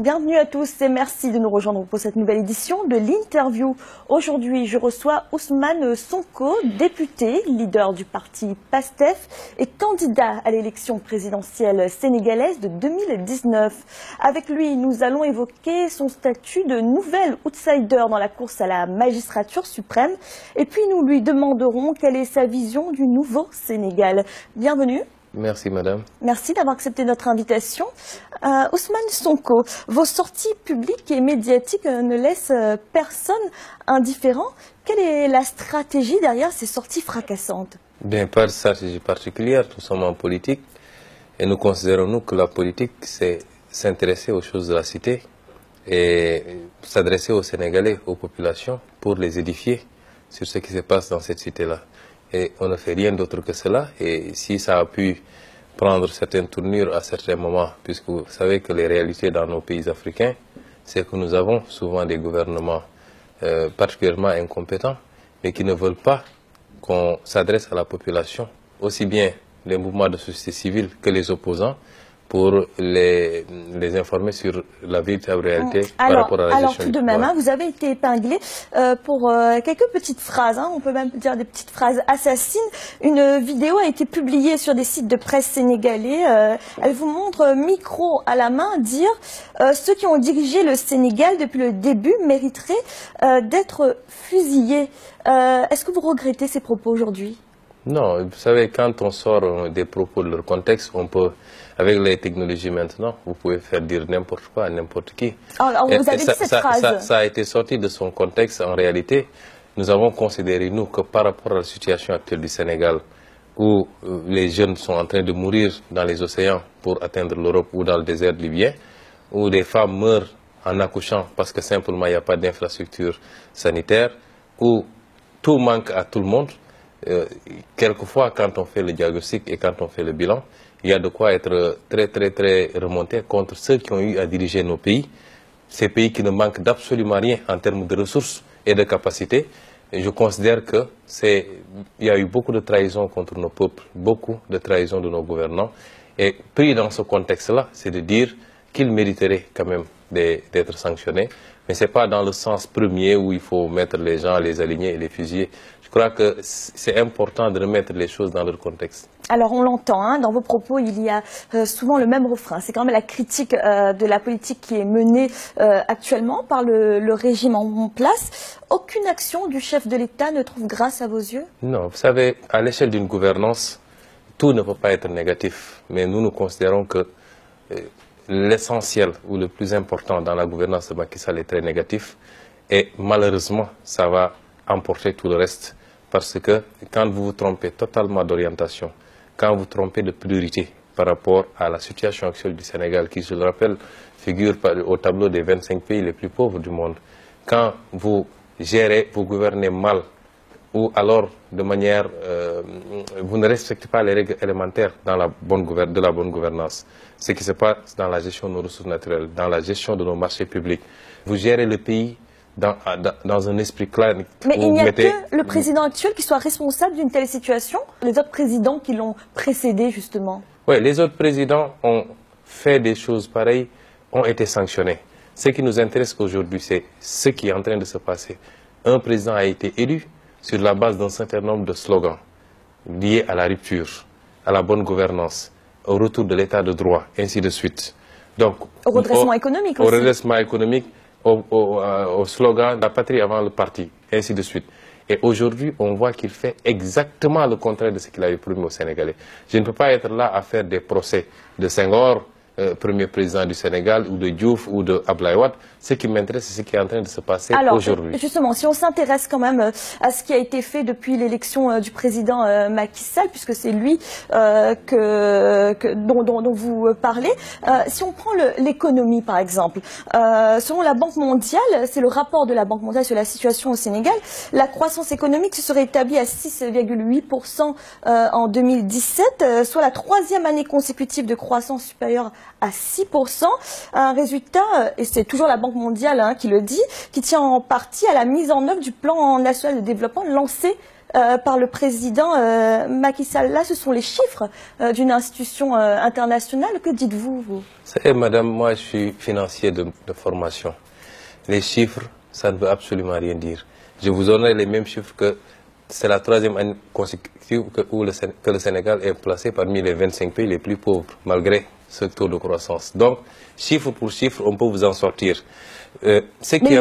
Bienvenue à tous et merci de nous rejoindre pour cette nouvelle édition de l'interview. Aujourd'hui, je reçois Ousmane Sonko, député, leader du parti PASTEF et candidat à l'élection présidentielle sénégalaise de 2019. Avec lui, nous allons évoquer son statut de nouvel outsider dans la course à la magistrature suprême. Et puis, nous lui demanderons quelle est sa vision du nouveau Sénégal. Bienvenue. Merci madame. Merci d'avoir accepté notre invitation. Ousmane Sonko, vos sorties publiques et médiatiques ne laissent personne indifférent. Quelle est la stratégie derrière ces sorties fracassantes? Bien, pas de stratégie particulière, nous sommes en politique et nous considérons que la politique c'est s'intéresser aux choses de la cité et s'adresser aux Sénégalais, aux populations pour les édifier sur ce qui se passe dans cette cité-là. Et on ne fait rien d'autre que cela. Et si ça a pu prendre certaines tournures à certains moments, puisque vous savez que les réalités dans nos pays africains, c'est que nous avons souvent des gouvernements particulièrement incompétents, mais qui ne veulent pas qu'on s'adresse à la population, aussi bien les mouvements de société civile que les opposants, pour les informer sur la véritable réalité par rapport à la gestion. Alors tout de même, vous avez été épinglé pour quelques petites phrases, on peut même dire des petites phrases assassines. Une vidéo a été publiée sur des sites de presse sénégalais. Elle vous montre, micro à la main, dire ceux qui ont dirigé le Sénégal depuis le début mériteraient d'être fusillés. Est-ce que vous regrettez ces propos aujourd'hui? Non, vous savez, quand on sort des propos de leur contexte, on peut, avec les technologies maintenant, vous pouvez faire dire n'importe quoi à n'importe qui. Alors, vous avez dit cette phrase. Ça a été sorti de son contexte. En réalité, nous avons considéré, nous, que par rapport à la situation actuelle du Sénégal, où les jeunes sont en train de mourir dans les océans pour atteindre l'Europe ou dans le désert libyen, où des femmes meurent en accouchant parce que simplement il n'y a pas d'infrastructure sanitaire, où tout manque à tout le monde. Quelquefois, quand on fait le diagnostic et quand on fait le bilan, il y a de quoi être très remonté contre ceux qui ont eu à diriger nos pays, ces pays qui ne manquent d'absolument rien en termes de ressources et de capacités. Et je considère qu'il y a eu beaucoup de trahison contre nos peuples, beaucoup de trahison de nos gouvernants. Et pris dans ce contexte-là, c'est de dire qu'ils mériteraient quand même d'être sanctionnés. Mais ce n'est pas dans le sens premier où il faut mettre les gens, les aligner et les fusiller. Je crois que c'est important de remettre les choses dans leur contexte. Alors on l'entend, dans vos propos, il y a souvent le même refrain. C'est quand même la critique de la politique qui est menée actuellement par le régime en place. Aucune action du chef de l'État ne trouve grâce à vos yeux? Non, vous savez, à l'échelle d'une gouvernance, tout ne peut pas être négatif. Mais nous considérons que l'essentiel ou le plus important dans la gouvernance de Macky Sall est très négatif. Et malheureusement, ça va emporter tout le reste. Parce que quand vous vous trompez totalement d'orientation, quand vous vous trompez de priorité par rapport à la situation actuelle du Sénégal, qui, je le rappelle, figure au tableau des 25 pays les plus pauvres du monde, quand vous gérez, vous gouvernez mal, ou alors de manière, vous ne respectez pas les règles élémentaires de la bonne gouvernance, ce qui se passe dans la gestion de nos ressources naturelles, dans la gestion de nos marchés publics, vous gérez le pays dans un esprit clair. Mais il n'y a que le président actuel qui soit responsable d'une telle situation, les autres présidents qui l'ont précédé justement. Oui, les autres présidents ont fait des choses pareilles, ont été sanctionnés. Ce qui nous intéresse aujourd'hui, c'est ce qui est en train de se passer. Un président a été élu sur la base d'un certain nombre de slogans liés à la rupture, à la bonne gouvernance, au retour de l'état de droit, ainsi de suite. Donc, au redressement économique aussi. Au redressement économique, au slogan « La patrie avant le parti », ainsi de suite. Et aujourd'hui, on voit qu'il fait exactement le contraire de ce qu'il avait promis aux Sénégalais. Je ne peux pas être là à faire des procès de Senghor, premier président du Sénégal, ou de Diouf, ou de Abdoulaye Wade. Ce qui m'intéresse, c'est ce qui est en train de se passer aujourd'hui. Alors, justement, si on s'intéresse quand même à ce qui a été fait depuis l'élection du président Macky Sall, puisque c'est lui dont vous parlez, si on prend l'économie, par exemple, selon la Banque mondiale, c'est le rapport de la Banque mondiale sur la situation au Sénégal, la croissance économique se serait établie à 6,8% en 2017, soit la troisième année consécutive de croissance supérieure à 6%, un résultat, et c'est toujours la Banque mondiale qui le dit, qui tient en partie à la mise en œuvre du plan national de développement lancé par le président Macky Sall. Là, ce sont les chiffres d'une institution internationale. Que dites-vous, vous? Vous savez, madame, moi je suis financier de formation. Les chiffres, ça ne veut absolument rien dire. Je vous donnerai les mêmes chiffres que c'est la 3e année consécutive que le Sénégal est placé parmi les 25 pays les plus pauvres, malgré ce taux de croissance. Donc, chiffre pour chiffre, on peut vous en sortir. Ce qui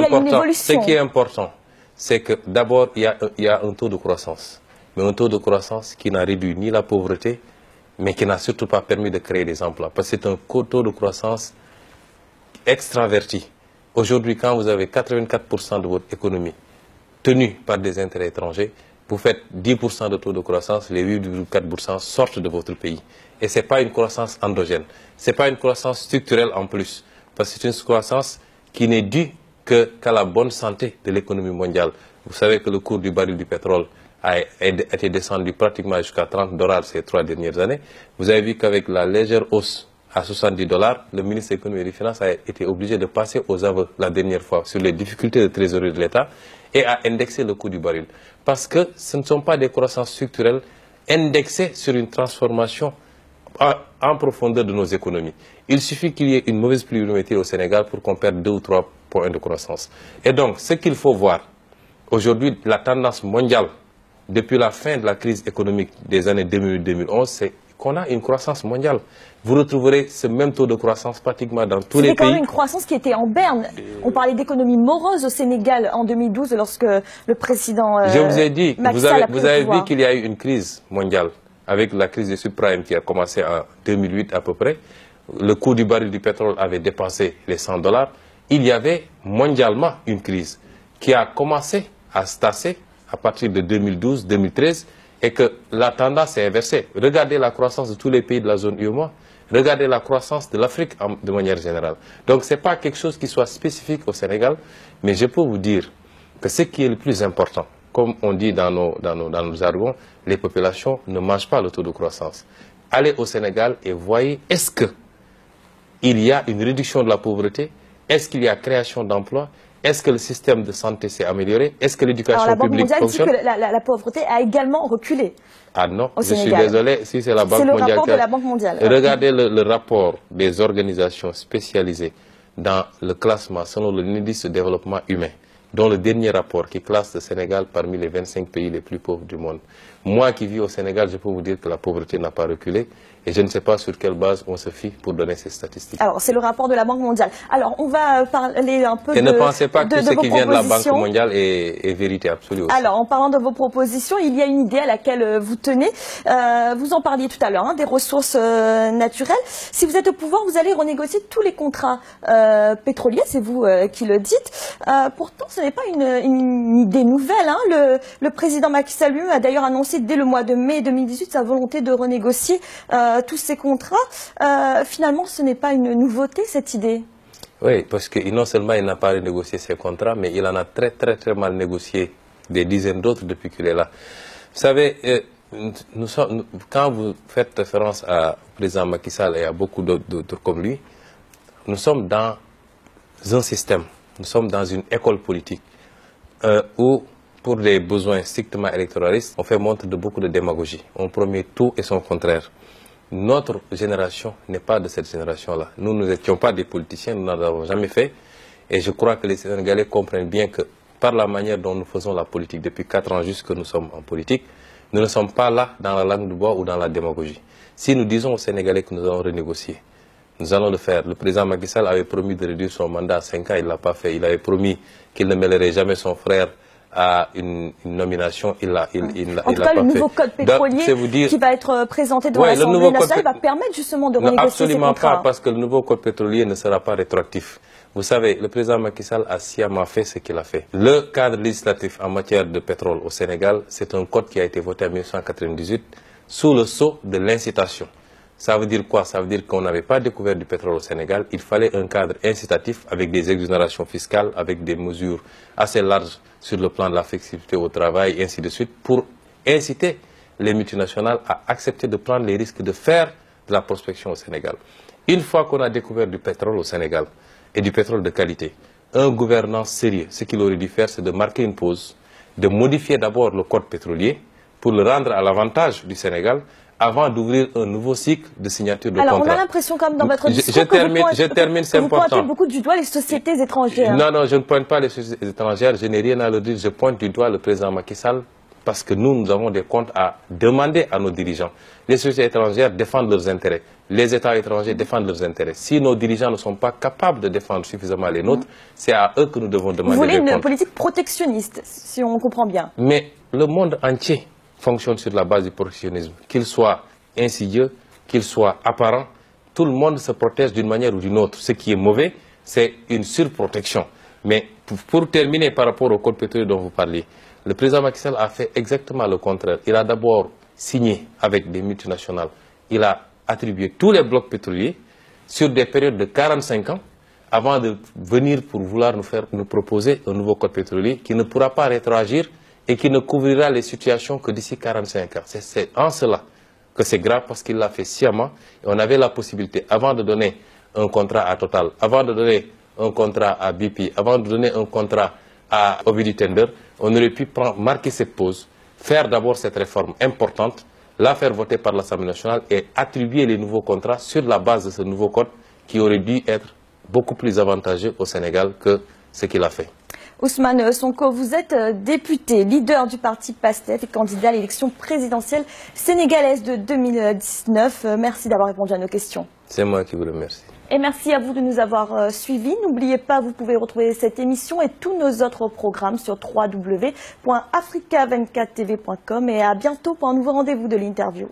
est important, c'est que d'abord, il y a un taux de croissance. Mais un taux de croissance qui n'a réduit ni la pauvreté, mais qui n'a surtout pas permis de créer des emplois. Parce que c'est un taux de croissance extraverti. Aujourd'hui, quand vous avez 84% de votre économie tenue par des intérêts étrangers, vous faites 10% de taux de croissance, les 8,4% sortent de votre pays. Et ce n'est pas une croissance endogène, ce n'est pas une croissance structurelle en plus, parce que c'est une croissance qui n'est due qu'à la bonne santé de l'économie mondiale. Vous savez que le cours du baril du pétrole a été descendu pratiquement jusqu'à $30 ces 3 dernières années. Vous avez vu qu'avec la légère hausse à $70, le ministre de l'économie et des finances a été obligé de passer aux aveux la dernière fois sur les difficultés de trésorerie de l'État et a indexé le coût du baril. Parce que ce ne sont pas des croissances structurelles indexées sur une transformation en profondeur de nos économies. Il suffit qu'il y ait une mauvaise pluviométrie au Sénégal pour qu'on perde 2 ou 3 points de croissance. Et donc, ce qu'il faut voir, aujourd'hui, la tendance mondiale, depuis la fin de la crise économique des années 2008-2011, c'est qu'on a une croissance mondiale. Vous retrouverez ce même taux de croissance pratiquement dans tous les pays. C'était quand même une croissance qui était en berne. On parlait d'économie morose au Sénégal en 2012 lorsque le président Je vous ai dit, Macky Sall vous avez vu qu'il y a eu une crise mondiale avec la crise des subprimes qui a commencé en 2008 à peu près. Le coût du baril du pétrole avait dépassé les $100. Il y avait mondialement une crise qui a commencé à se tasser à partir de 2012-2013 et que la tendance est inversée. Regardez la croissance de tous les pays de la zone UEMOA, regardez la croissance de l'Afrique de manière générale. Donc ce n'est pas quelque chose qui soit spécifique au Sénégal, mais je peux vous dire que ce qui est le plus important, comme on dit dans nos jargons, les populations ne mangent pas le taux de croissance. Allez au Sénégal et voyez, est-ce qu'il y a une réduction de la pauvreté? Est-ce qu'il y a création d'emplois? Est-ce que le système de santé s'est amélioré? Est-ce que l'éducation publique fonctionne? La Banque mondiale dit que la pauvreté a également reculé. Ah non, je suis désolé, si c'est la Banque mondiale. C'est le rapport de la Banque mondiale. Regardez le rapport des organisations spécialisées dans le classement selon l'indice de développement humain, dont le dernier rapport qui classe le Sénégal parmi les 25 pays les plus pauvres du monde. Moi qui vis au Sénégal, je peux vous dire que la pauvreté n'a pas reculé. Et je ne sais pas sur quelle base on se fie pour donner ces statistiques. Alors, c'est le rapport de la Banque mondiale. Alors, on va parler un peu de ne pensez pas que ce qui vient de la Banque mondiale est vérité absolue aussi. Alors, en parlant de vos propositions, il y a une idée à laquelle vous tenez. Vous en parliez tout à l'heure, des ressources naturelles. Si vous êtes au pouvoir, vous allez renégocier tous les contrats pétroliers, c'est vous qui le dites. Pourtant, ce n'est pas une idée nouvelle. Le président Macky Sall lui a d'ailleurs annoncé dès le mois de mai 2018 sa volonté de renégocier tous ces contrats. Finalement, ce n'est pas une nouveauté, cette idée? Oui, parce que non seulement il n'a pas renégocié ses contrats, mais il en a très mal négocié des dizaines d'autres depuis qu'il est là. Vous savez, quand vous faites référence au président Macky Sall et à beaucoup d'autres comme lui, nous sommes dans un système, nous sommes dans une école politique où, pour des besoins strictement électoralistes, on fait montre de beaucoup de démagogie. On promet tout et son contraire. Notre génération n'est pas de cette génération-là. Nous n'étions pas des politiciens, nous n'en avons jamais fait. Et je crois que les Sénégalais comprennent bien que par la manière dont nous faisons la politique, depuis 4 ans juste que nous sommes en politique, nous ne sommes pas là dans la langue de bois ou dans la démagogie. Si nous disons aux Sénégalais que nous allons renégocier, nous allons le faire. Le président Macky Sall avait promis de réduire son mandat à 5 ans, il ne l'a pas fait. Il avait promis qu'il ne mêlerait jamais son frère à une nomination, il l'a pas fait. En tout cas, le nouveau code pétrolier qui va être présenté devant l'Assemblée nationale va permettre justement de renégocier ces contrats. Absolument pas, parce que le nouveau code pétrolier ne sera pas rétroactif. Vous savez, le président Macky Sall a sciemment fait ce qu'il a fait. Le cadre législatif en matière de pétrole au Sénégal, c'est un code qui a été voté en 1998 sous le sceau de l'incitation. Ça veut dire quoi? Ça veut dire qu'on n'avait pas découvert du pétrole au Sénégal. Il fallait un cadre incitatif avec des exonérations fiscales, avec des mesures assez larges sur le plan de la flexibilité au travail, et ainsi de suite, pour inciter les multinationales à accepter de prendre les risques de faire de la prospection au Sénégal. Une fois qu'on a découvert du pétrole au Sénégal, et du pétrole de qualité, un gouvernant sérieux, ce qu'il aurait dû faire, c'est de marquer une pause, de modifier d'abord le code pétrolier pour le rendre à l'avantage du Sénégal avant d'ouvrir un nouveau cycle de signature de contrat. Alors, on a l'impression quand même dans votre discours je termine, c'est important. Vous pointez beaucoup du doigt les sociétés étrangères. Non, je ne pointe pas les sociétés étrangères, je n'ai rien à leur dire, je pointe du doigt le président Macky Sall parce que nous avons des comptes à demander à nos dirigeants. Les sociétés étrangères défendent leurs intérêts, les États étrangers défendent leurs intérêts. Si nos dirigeants ne sont pas capables de défendre suffisamment les nôtres, c'est à eux que nous devons demander des comptes. Vous voulez une politique protectionniste, si on comprend bien. Mais le monde entier fonctionne sur la base du protectionnisme, qu'il soit insidieux, qu'il soit apparent, tout le monde se protège d'une manière ou d'une autre. Ce qui est mauvais, c'est une surprotection. Mais pour terminer par rapport au code pétrolier dont vous parliez, le président Macky Sall a fait exactement le contraire. Il a d'abord signé avec des multinationales, il a attribué tous les blocs pétroliers sur des périodes de 45 ans avant de venir pour vouloir nous proposer un nouveau code pétrolier qui ne pourra pas rétroagir et qui ne couvrira les situations que d'ici 45 ans. C'est en cela que c'est grave parce qu'il l'a fait sciemment. Et on avait la possibilité, avant de donner un contrat à Total, avant de donner un contrat à BP, avant de donner un contrat à Ovidiu Tender, on aurait pu marquer cette pause, faire d'abord cette réforme importante, la faire voter par l'Assemblée nationale et attribuer les nouveaux contrats sur la base de ce nouveau code qui aurait dû être beaucoup plus avantageux au Sénégal que ce qu'il a fait. Ousmane Sonko, vous êtes député, leader du parti PASTEF et candidat à l'élection présidentielle sénégalaise de 2019. Merci d'avoir répondu à nos questions. C'est moi qui vous remercie. Et merci à vous de nous avoir suivis. N'oubliez pas, vous pouvez retrouver cette émission et tous nos autres programmes sur www.africa24tv.com et à bientôt pour un nouveau rendez-vous de l'interview.